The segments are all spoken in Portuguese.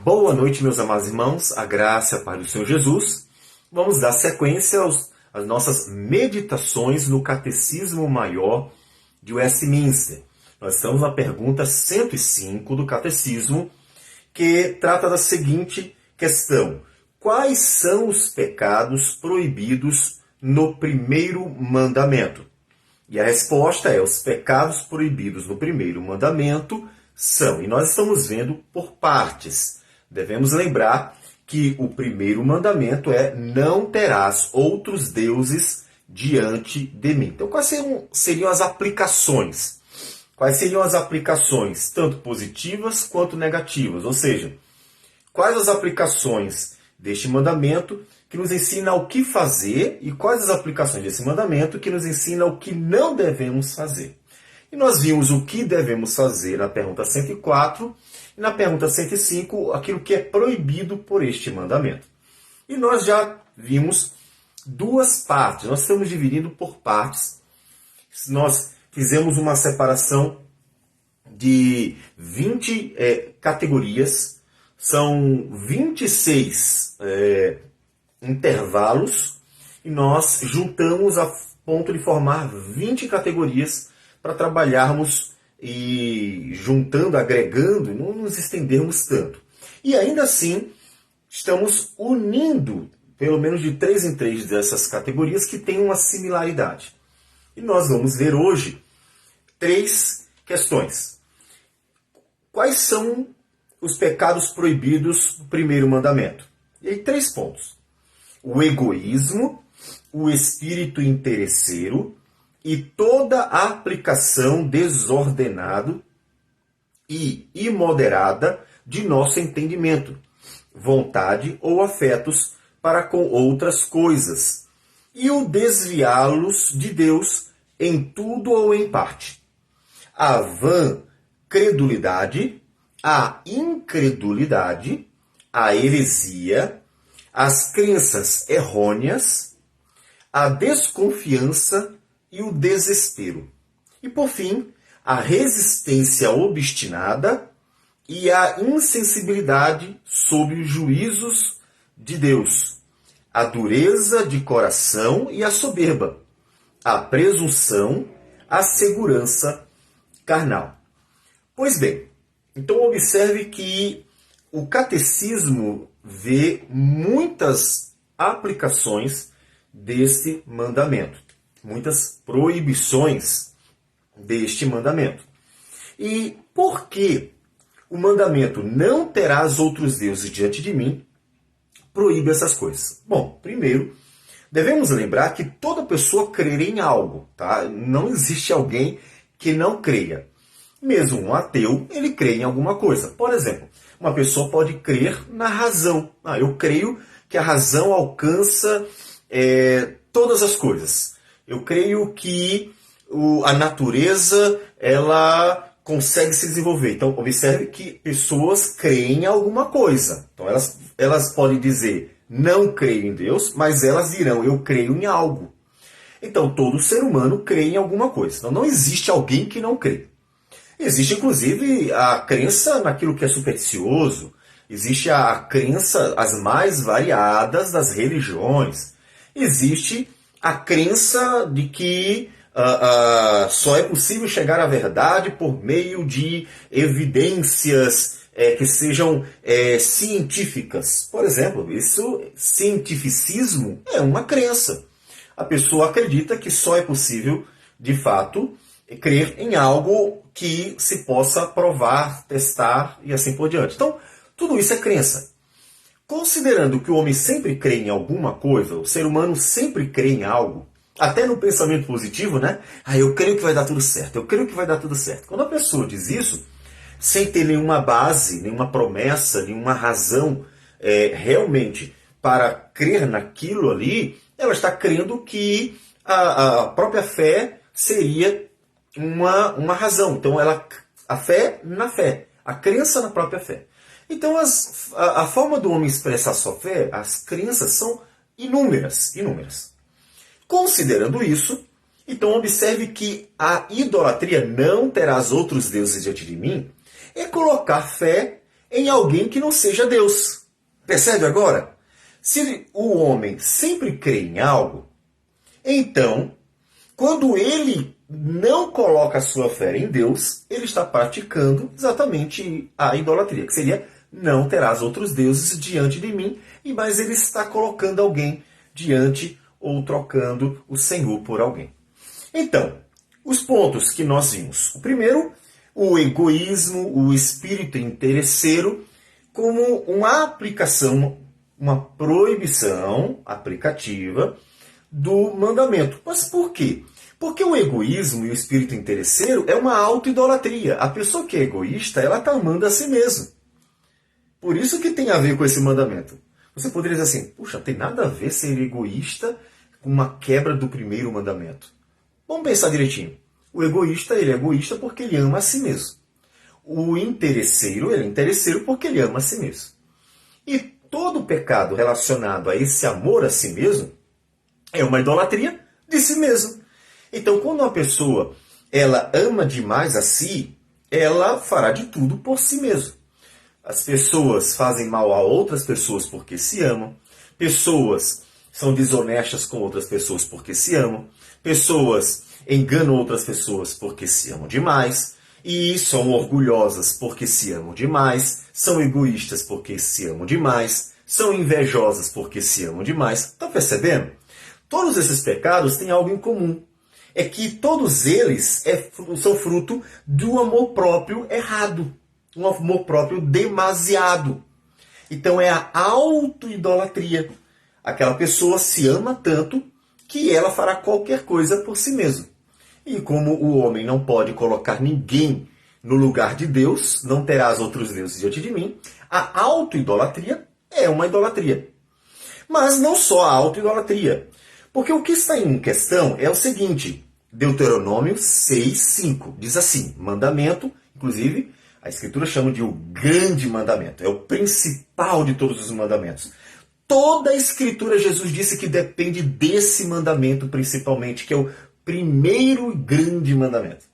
Boa noite, meus amados irmãos, a graça e a paz do Senhor Jesus. Vamos dar sequência às nossas meditações no Catecismo Maior de Westminster. Nós estamos na pergunta 105 do Catecismo, que trata da seguinte questão: quais são os pecados proibidos no primeiro mandamento? E a resposta é: os pecados proibidos no primeiro mandamento são, e nós estamos vendo por partes. Devemos lembrar que o primeiro mandamento é: não terás outros deuses diante de mim. Então, quais seriam as aplicações? Quais seriam as aplicações, tanto positivas quanto negativas? Ou seja, quais as aplicações deste mandamento que nos ensina o que fazer e quais as aplicações desse mandamento que nos ensina o que não devemos fazer? E nós vimos o que devemos fazer na pergunta 104 e na pergunta 105, aquilo que é proibido por este mandamento. E nós já vimos duas partes, nós estamos dividindo por partes. Nós fizemos uma separação de 20 categorias, são 26 intervalos, e nós juntamos a ponto de formar 20 categorias para trabalharmos e juntando, agregando, não nos estendermos tanto. E ainda assim, estamos unindo pelo menos de 3 em 3 dessas categorias que têm uma similaridade. E nós vamos ver hoje 3 questões. Quais são os pecados proibidos do primeiro mandamento? E aí 3 pontos: o egoísmo, o espírito interesseiro e toda a aplicação desordenada e imoderada de nosso entendimento, vontade ou afetos para com outras coisas, e o desviá-los de Deus em tudo ou em parte. A vã credulidade, a incredulidade, a heresia, as crenças errôneas, a desconfiança e o desespero. E, por fim, a resistência obstinada e a insensibilidade sob os juízos de Deus, a dureza de coração e a soberba, a presunção, a segurança carnal. Pois bem, então observe que o catecismo vê muitas aplicações deste mandamento, muitas proibições deste mandamento. E por que o mandamento "não terás outros deuses diante de mim" proíbe essas coisas? Bom, primeiro, devemos lembrar que toda pessoa crê em algo, tá? Não existe alguém que não creia. Mesmo um ateu, ele crê em alguma coisa. Por exemplo, uma pessoa pode crer na razão. Eu creio que a razão alcança todas as coisas. Eu creio que a natureza ela consegue se desenvolver. Então, observe que pessoas creem em alguma coisa. Então, elas podem dizer: não creio em Deus, mas elas dirão: eu creio em algo. Então, todo ser humano crê em alguma coisa. Então, não existe alguém que não crê. Existe, inclusive, a crença naquilo que é supersticioso. Existe a crença, as mais variadas das religiões. Existe a crença de que só é possível chegar à verdade por meio de evidências que sejam científicas. Por exemplo, cientificismo é uma crença. A pessoa acredita que só é possível, de fato, crer em algo que se possa provar, testar e assim por diante. Então, tudo isso é crença. Considerando que o homem sempre crê em alguma coisa, o ser humano sempre crê em algo, até no pensamento positivo, né? Eu creio que vai dar tudo certo, eu creio que vai dar tudo certo. Quando a pessoa diz isso, sem ter nenhuma base, nenhuma promessa, nenhuma razão realmente para crer naquilo ali, ela está crendo que a própria fé seria uma razão. Então, a fé na fé, a crença na própria fé. Então, a forma do homem expressar sua fé, as crenças são inúmeras. Considerando isso, então observe que a idolatria "não terás outros deuses diante de mim" é colocar fé em alguém que não seja Deus. Percebe agora? Se o homem sempre crê em algo, então, quando ele não coloca a sua fé em Deus, ele está praticando exatamente a idolatria, que seria: não terás outros deuses diante de mim, mas ele está colocando alguém diante ou trocando o Senhor por alguém. Então, os pontos que nós vimos. O primeiro, o egoísmo, o espírito interesseiro, como uma aplicação, uma proibição aplicativa do mandamento. Mas por quê? Porque o egoísmo e o espírito interesseiro é uma auto-idolatria. A pessoa que é egoísta, ela está amando a si mesma. Por isso que tem a ver com esse mandamento. Você poderia dizer assim: puxa, tem nada a ver ser egoísta com uma quebra do primeiro mandamento. Vamos pensar direitinho. O egoísta, ele é egoísta porque ele ama a si mesmo. O interesseiro, ele é interesseiro porque ele ama a si mesmo. E todo pecado relacionado a esse amor a si mesmo é uma idolatria de si mesmo. Então, quando uma pessoa ela ama demais a si, ela fará de tudo por si mesma. As pessoas fazem mal a outras pessoas porque se amam. Pessoas são desonestas com outras pessoas porque se amam. Pessoas enganam outras pessoas porque se amam demais. E são orgulhosas porque se amam demais. São egoístas porque se amam demais. São invejosas porque se amam demais. Estão percebendo? Todos esses pecados têm algo em comum. É que todos eles são fruto do amor próprio errado. Um amor próprio demasiado. Então é a auto-idolatria. Aquela pessoa se ama tanto que ela fará qualquer coisa por si mesma. E como o homem não pode colocar ninguém no lugar de Deus, não terás outros deuses diante de mim, a auto-idolatria é uma idolatria. Mas não só a auto-idolatria. Porque o que está em questão é o seguinte: Deuteronômio 6:5 diz assim, mandamento, inclusive a Escritura chama de o grande mandamento, é o principal de todos os mandamentos. Toda a Escritura, Jesus disse que depende desse mandamento principalmente, que é o primeiro grande mandamento.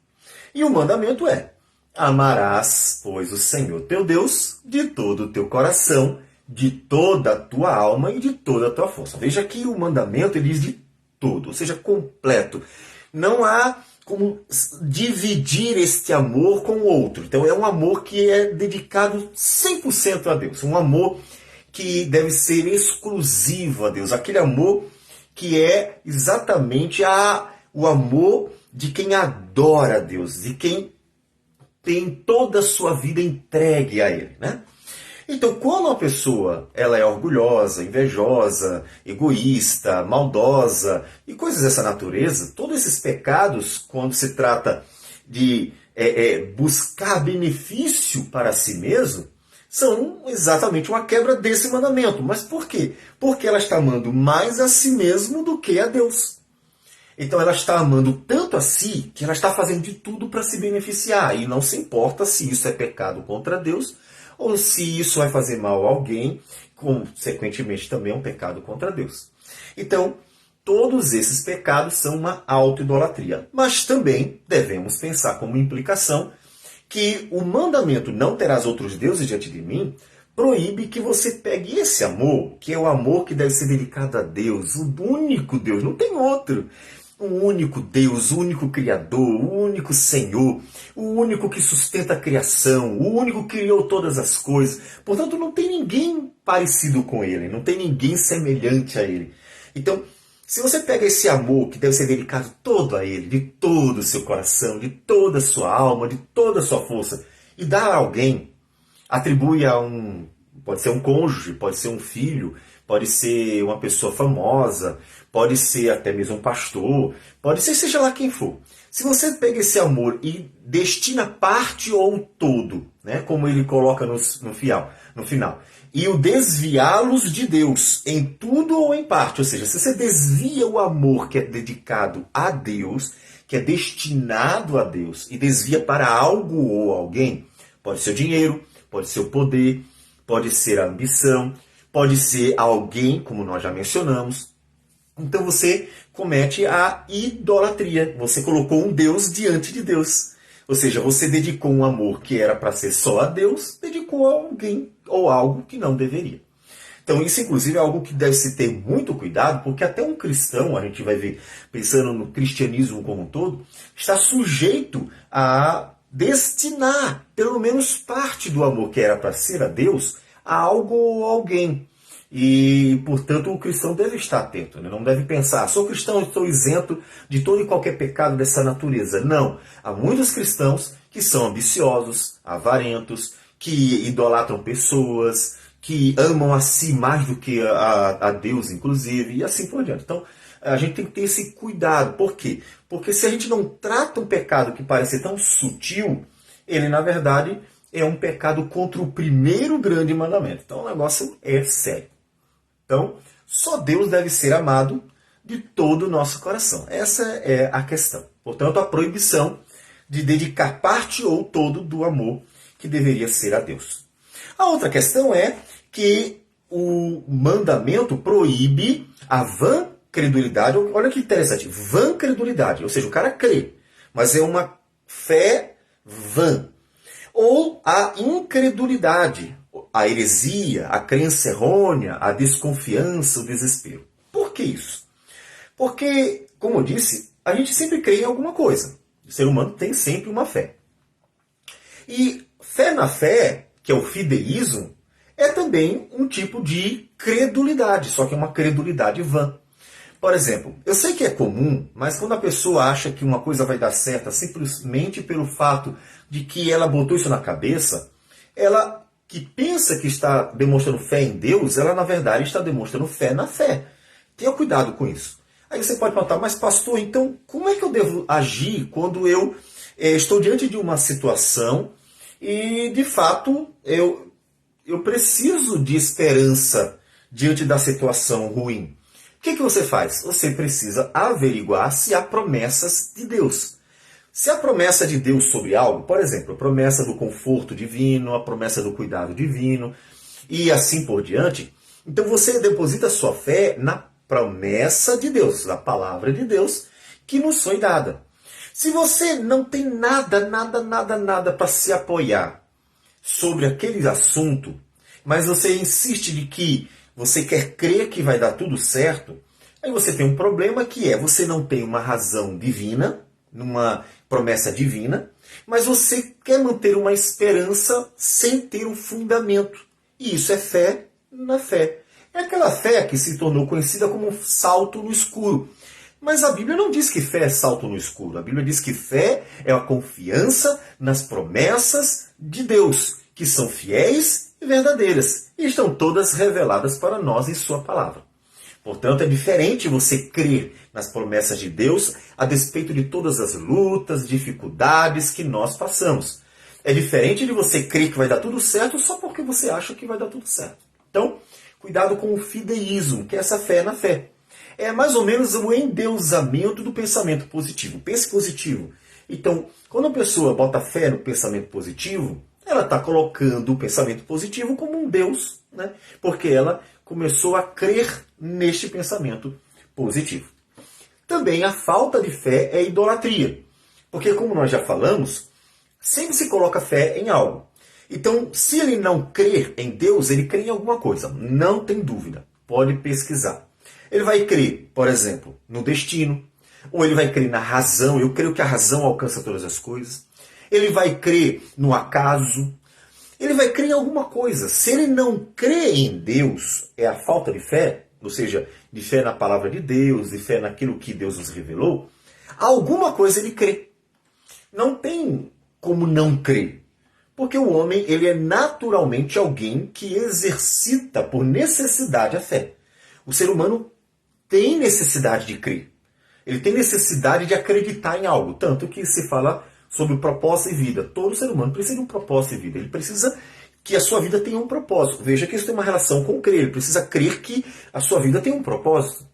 E o mandamento é: amarás, pois, o Senhor teu Deus de todo o teu coração, de toda a tua alma e de toda a tua força. Veja que o mandamento ele diz de todo, ou seja, completo. Não há como dividir este amor com o outro. Então é um amor que é dedicado 100% a Deus. Um amor que deve ser exclusivo a Deus. Aquele amor que é exatamente o amor de quem adora a Deus, de quem tem toda a sua vida entregue a Ele, né? Então, quando uma pessoa ela é orgulhosa, invejosa, egoísta, maldosa e coisas dessa natureza, todos esses pecados, quando se trata de buscar benefício para si mesmo, são exatamente uma quebra desse mandamento. Mas por quê? Porque ela está amando mais a si mesmo do que a Deus. Então ela está amando tanto a si que ela está fazendo de tudo para se beneficiar. E não se importa se isso é pecado contra Deus ou se isso vai fazer mal a alguém, consequentemente também é um pecado contra Deus. Então, todos esses pecados são uma auto-idolatria. Mas também devemos pensar como implicação que o mandamento não terás outros deuses diante de mim proíbe que você pegue esse amor, que é o amor que deve ser dedicado a Deus, o único Deus, não tem outro. O único Deus, o único Criador, o único Senhor, o único que sustenta a criação, o único que criou todas as coisas. Portanto, não tem ninguém parecido com Ele, não tem ninguém semelhante a Ele. Então, se você pega esse amor que deve ser dedicado todo a Ele, de todo o seu coração, de toda a sua alma, de toda a sua força, e dá a alguém, atribui pode ser um cônjuge, pode ser um filho, pode ser uma pessoa famosa, pode ser até mesmo um pastor, pode ser seja lá quem for. Se você pega esse amor e destina parte ou todo, né, como ele coloca no final, e o desviá-los de Deus em tudo ou em parte, ou seja, se você desvia o amor que é dedicado a Deus, que é destinado a Deus, e desvia para algo ou alguém, pode ser o dinheiro, pode ser o poder, pode ser a ambição, pode ser alguém, como nós já mencionamos. Então você comete a idolatria. Você colocou um Deus diante de Deus. Ou seja, você dedicou um amor que era para ser só a Deus, dedicou a alguém ou algo que não deveria. Então isso, inclusive, é algo que deve se ter muito cuidado, porque até um cristão, a gente vai ver, pensando no cristianismo como um todo, está sujeito a destinar pelo menos parte do amor que era para ser a Deus a algo ou alguém. E, portanto, o cristão deve estar atento, né? Não deve pensar, sou cristão, estou isento de todo e qualquer pecado dessa natureza. Não. Há muitos cristãos que são ambiciosos, avarentos, que idolatram pessoas, que amam a si mais do que a Deus, inclusive, e assim por diante. Então, a gente tem que ter esse cuidado. Por quê? Porque se a gente não trata um pecado que parece tão sutil, ele, na verdade, é um pecado contra o primeiro grande mandamento. Então, o negócio é sério. Então, só Deus deve ser amado de todo o nosso coração. Essa é a questão. Portanto, a proibição de dedicar parte ou todo do amor que deveria ser a Deus. A outra questão é que o mandamento proíbe a vã credulidade. Olha que interessante, vã credulidade, ou seja, o cara crê, mas é uma fé vã. Ou a incredulidade, a heresia, a crença errônea, a desconfiança, o desespero. Por que isso? Porque, como eu disse, a gente sempre crê em alguma coisa. O ser humano tem sempre uma fé. E fé na fé, que é o fideísmo, é também um tipo de credulidade, só que é uma credulidade vã. Por exemplo, eu sei que é comum, mas quando a pessoa acha que uma coisa vai dar certo simplesmente pelo fato de que ela botou isso na cabeça, ela que pensa que está demonstrando fé em Deus, ela na verdade está demonstrando fé na fé. Tenha cuidado com isso. Aí você pode perguntar, mas pastor, então como é que eu devo agir quando eu estou diante de uma situação e de fato eu preciso de esperança diante da situação ruim? O que você faz? Você precisa averiguar se há promessas de Deus. Se há promessa de Deus sobre algo, por exemplo, a promessa do conforto divino, a promessa do cuidado divino e assim por diante, então você deposita sua fé na promessa de Deus, na palavra de Deus que nos foi dada. Se você não tem nada para se apoiar sobre aquele assunto, mas você insiste de que você quer crer que vai dar tudo certo, aí você tem um problema que é, você não tem uma razão divina, numa promessa divina, mas você quer manter uma esperança sem ter um fundamento. E isso é fé na fé. É aquela fé que se tornou conhecida como um salto no escuro. Mas a Bíblia não diz que fé é salto no escuro. A Bíblia diz que fé é a confiança nas promessas de Deus, que são fiéis e verdadeiras, e estão todas reveladas para nós em sua palavra. Portanto, é diferente você crer nas promessas de Deus a despeito de todas as lutas, dificuldades que nós passamos. É diferente de você crer que vai dar tudo certo só porque você acha que vai dar tudo certo. Então, cuidado com o fideísmo, que é essa fé na fé. É mais ou menos o endeusamento do pensamento positivo. Pense positivo. Então, quando a pessoa bota fé no pensamento positivo, ela está colocando o pensamento positivo como um Deus, né? Porque ela começou a crer neste pensamento positivo. Também a falta de fé é idolatria. Porque, como nós já falamos, sempre se coloca fé em algo. Então, se ele não crer em Deus, ele crê em alguma coisa. Não tem dúvida. Pode pesquisar. Ele vai crer, por exemplo, no destino. Ou ele vai crer na razão. Eu creio que a razão alcança todas as coisas. Ele vai crer no acaso. Ele vai crer em alguma coisa. Se ele não crê em Deus, é a falta de fé, ou seja, de fé na palavra de Deus, de fé naquilo que Deus nos revelou, alguma coisa ele crê. Não tem como não crer. Porque o homem, ele é naturalmente alguém que exercita por necessidade a fé. O ser humano tem necessidade de crer. Ele tem necessidade de acreditar em algo. Tanto que se fala sobre propósito e vida. Todo ser humano precisa de um propósito e vida. Ele precisa que a sua vida tenha um propósito. Veja que isso tem uma relação com crer. Ele precisa crer que a sua vida tem um propósito.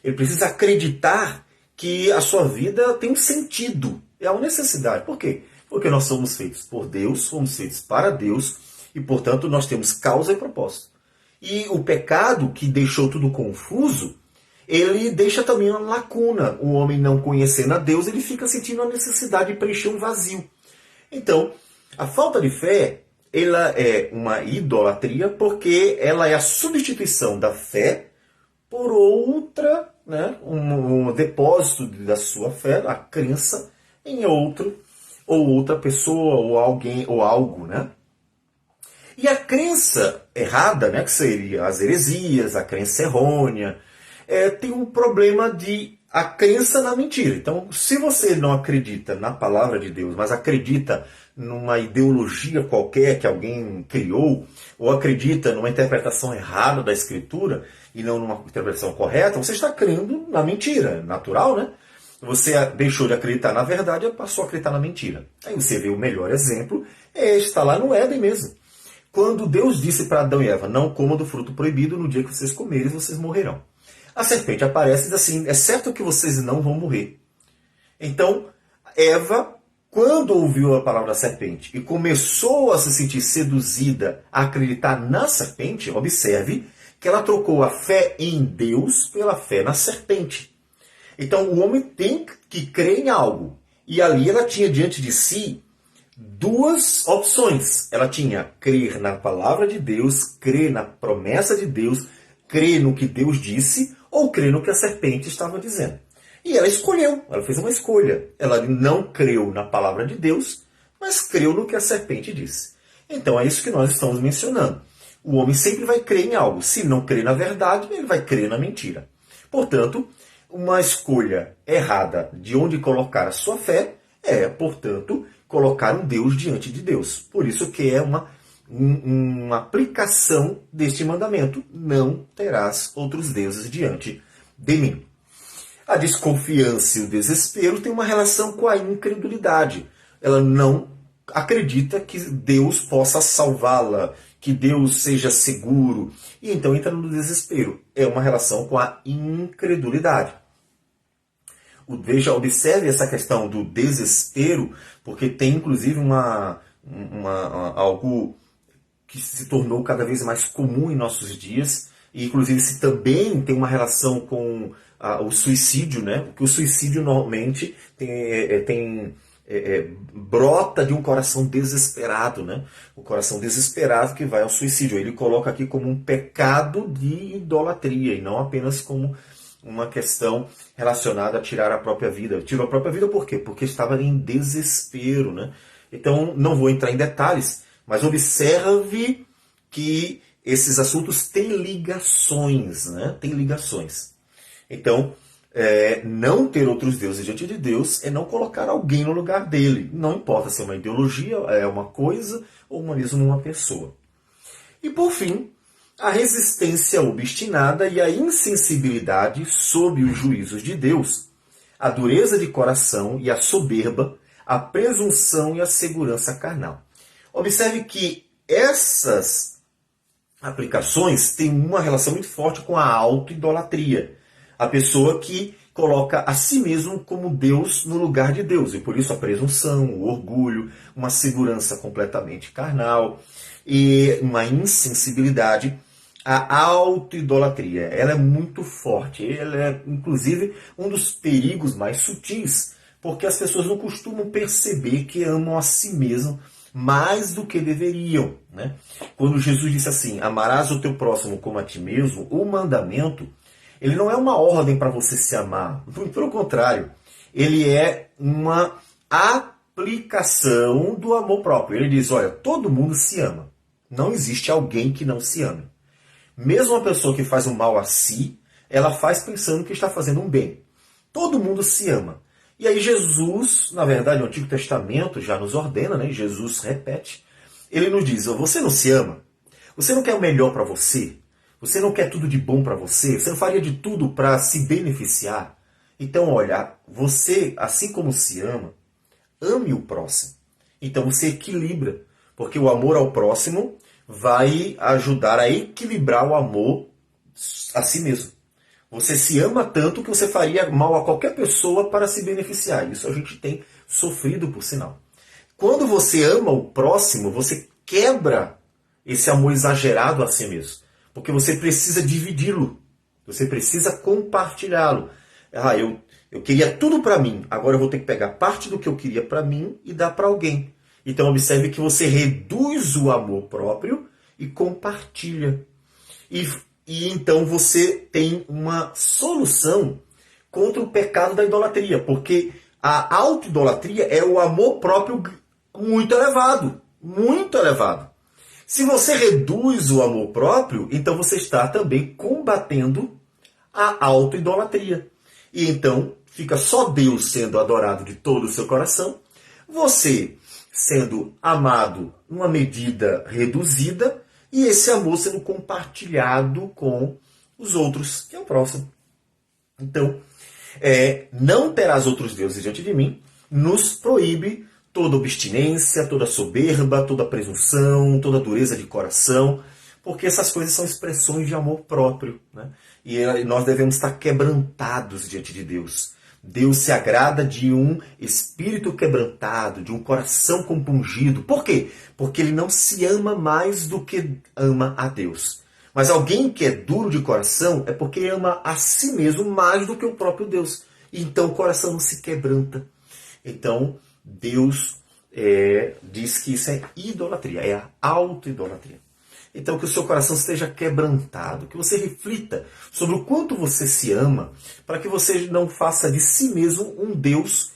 Ele precisa acreditar que a sua vida tem um sentido. É uma necessidade. Por quê? Porque nós somos feitos por Deus, fomos feitos para Deus e, portanto, nós temos causa e propósito. E o pecado, que deixou tudo confuso, ele deixa também uma lacuna. O homem não conhecendo a Deus, ele fica sentindo a necessidade de preencher um vazio. Então, a falta de fé, ela é uma idolatria porque ela é a substituição da fé por outra, né, um depósito da sua fé, a crença em outro, ou outra pessoa, ou alguém, ou algo, né? E a crença errada, né, que seria as heresias, a crença errônea, tem um problema de a crença na mentira. Então, se você não acredita na palavra de Deus, mas acredita numa ideologia qualquer que alguém criou, ou acredita numa interpretação errada da Escritura e não numa interpretação correta, você está crendo na mentira. Natural, né? Você deixou de acreditar na verdade e passou a acreditar na mentira. Aí você vê o melhor exemplo, está lá no Éden mesmo. Quando Deus disse para Adão e Eva, não comam do fruto proibido, no dia que vocês comerem, vocês morrerão. A serpente aparece e diz assim, é certo que vocês não vão morrer. Então, Eva, quando ouviu a palavra da serpente e começou a se sentir seduzida a acreditar na serpente, observe que ela trocou a fé em Deus pela fé na serpente. Então, o homem tem que crer em algo. E ali ela tinha diante de si duas opções. Ela tinha crer na palavra de Deus, crer na promessa de Deus, crer no que Deus disse, ou crer no que a serpente estava dizendo. E ela escolheu, ela fez uma escolha. Ela não creu na palavra de Deus, mas creu no que a serpente disse. Então é isso que nós estamos mencionando. O homem sempre vai crer em algo. Se não crer na verdade, ele vai crer na mentira. Portanto, uma escolha errada de onde colocar a sua fé é, portanto, colocar um Deus diante de Deus. Por isso que é uma aplicação deste mandamento. Não terás outros deuses diante de mim. A desconfiança e o desespero têm uma relação com a incredulidade. Ela não acredita que Deus possa salvá-la, que Deus seja seguro. E então entra no desespero. É uma relação com a incredulidade. Veja, observe essa questão do desespero, porque tem inclusive algo que se tornou cada vez mais comum em nossos dias, e inclusive se também tem uma relação com o suicídio, né? Porque o suicídio normalmente brota de um coração desesperado, né? O coração desesperado que vai ao suicídio. Ele coloca aqui como um pecado de idolatria, e não apenas como uma questão relacionada a tirar a própria vida. Tirou a própria vida por quê? Porque estava em desespero, né? Então, não vou entrar em detalhes, mas observe que esses assuntos têm ligações, né? Tem ligações. Então, não ter outros deuses diante de Deus é não colocar alguém no lugar dele. Não importa se é uma ideologia, é uma coisa ou mesmo uma pessoa. E por fim, a resistência obstinada e a insensibilidade sob os juízos de Deus, a dureza de coração e a soberba, a presunção e a segurança carnal. Observe que essas aplicações têm uma relação muito forte com a autoidolatria. A pessoa que coloca a si mesmo como Deus no lugar de Deus. E por isso a presunção, o orgulho, uma segurança completamente carnal e uma insensibilidade. A autoidolatria, ela é muito forte. Ela é, inclusive, um dos perigos mais sutis, porque as pessoas não costumam perceber que amam a si mesmo mais do que deveriam, né? Quando Jesus disse assim, amarás o teu próximo como a ti mesmo, o mandamento, ele não é uma ordem para você se amar. Pelo contrário, ele é uma aplicação do amor próprio. Ele diz, olha, todo mundo se ama. Não existe alguém que não se ame. Mesmo a pessoa que faz o mal a si, ela faz pensando que está fazendo um bem. Todo mundo se ama. E aí Jesus, na verdade, o Antigo Testamento já nos ordena, né? Jesus repete. Ele nos diz, você não se ama? Você não quer o melhor para você? Você não quer tudo de bom para você? Você não faria de tudo para se beneficiar? Então, olha, você, assim como se ama, ame o próximo. Então você equilibra, porque o amor ao próximo vai ajudar a equilibrar o amor a si mesmo. Você se ama tanto que você faria mal a qualquer pessoa para se beneficiar. Isso a gente tem sofrido, por sinal. Quando você ama o próximo, você quebra esse amor exagerado a si mesmo. Porque você precisa dividi-lo. Você precisa compartilhá-lo. Eu queria tudo para mim. Agora eu vou ter que pegar parte do que eu queria para mim e dar para alguém. Então observe que você reduz o amor próprio e compartilha. E então você tem uma solução contra o pecado da idolatria, porque a autoidolatria é o amor próprio muito elevado, muito elevado. Se você reduz o amor próprio, então você está também combatendo a autoidolatria. E então fica só Deus sendo adorado de todo o seu coração, você sendo amado numa medida reduzida e esse amor sendo compartilhado com os outros, que é o próximo. Então, não terás outros deuses diante de mim, nos proíbe toda obstinência, toda soberba, toda presunção, toda dureza de coração, porque essas coisas são expressões de amor próprio, né? E nós devemos estar quebrantados diante de Deus. Deus se agrada de um espírito quebrantado, de um coração compungido. Por quê? Porque ele não se ama mais do que ama a Deus. Mas alguém que é duro de coração é porque ama a si mesmo mais do que o próprio Deus. Então o coração não se quebranta. Então Deus diz que isso é idolatria, é a autoidolatria. Então que o seu coração esteja quebrantado, que você reflita sobre o quanto você se ama, para que você não faça de si mesmo um Deus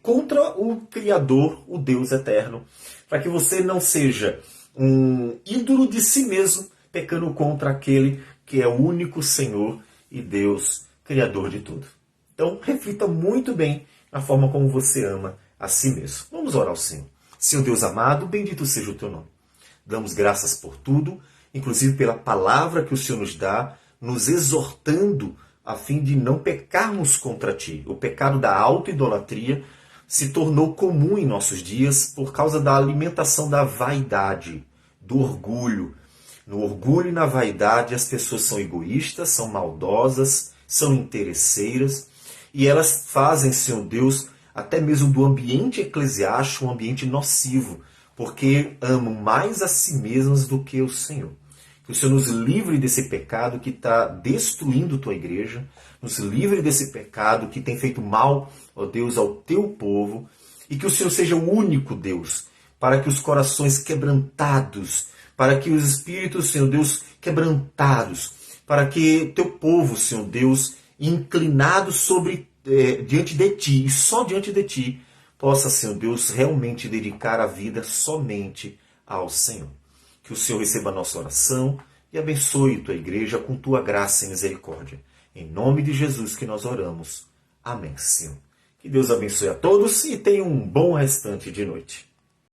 contra o Criador, o Deus eterno. Para que você não seja um ídolo de si mesmo, pecando contra aquele que é o único Senhor e Deus, Criador de tudo. Então reflita muito bem na forma como você ama a si mesmo. Vamos orar ao Senhor. Senhor Deus amado, bendito seja o teu nome. Damos graças por tudo, inclusive pela palavra que o Senhor nos dá, nos exortando a fim de não pecarmos contra Ti. O pecado da autoidolatria se tornou comum em nossos dias por causa da alimentação da vaidade, do orgulho. No orgulho e na vaidade as pessoas são egoístas, são maldosas, são interesseiras e elas fazem, Senhor Deus, até mesmo do ambiente eclesiástico um ambiente nocivo, porque amam mais a si mesmas do que o Senhor. Que o Senhor nos livre desse pecado que está destruindo tua igreja, nos livre desse pecado que tem feito mal, ó Deus, ao teu povo, e que o Senhor seja o único Deus, para que os corações quebrantados, para que os espíritos, Senhor Deus, quebrantados, para que teu povo, Senhor Deus, inclinado diante de Ti, e só diante de Ti, possa, Senhor Deus, realmente dedicar a vida somente ao Senhor. Que o Senhor receba a nossa oração e abençoe tua igreja com tua graça e misericórdia. Em nome de Jesus que nós oramos. Amém, Senhor. Que Deus abençoe a todos e tenha um bom restante de noite.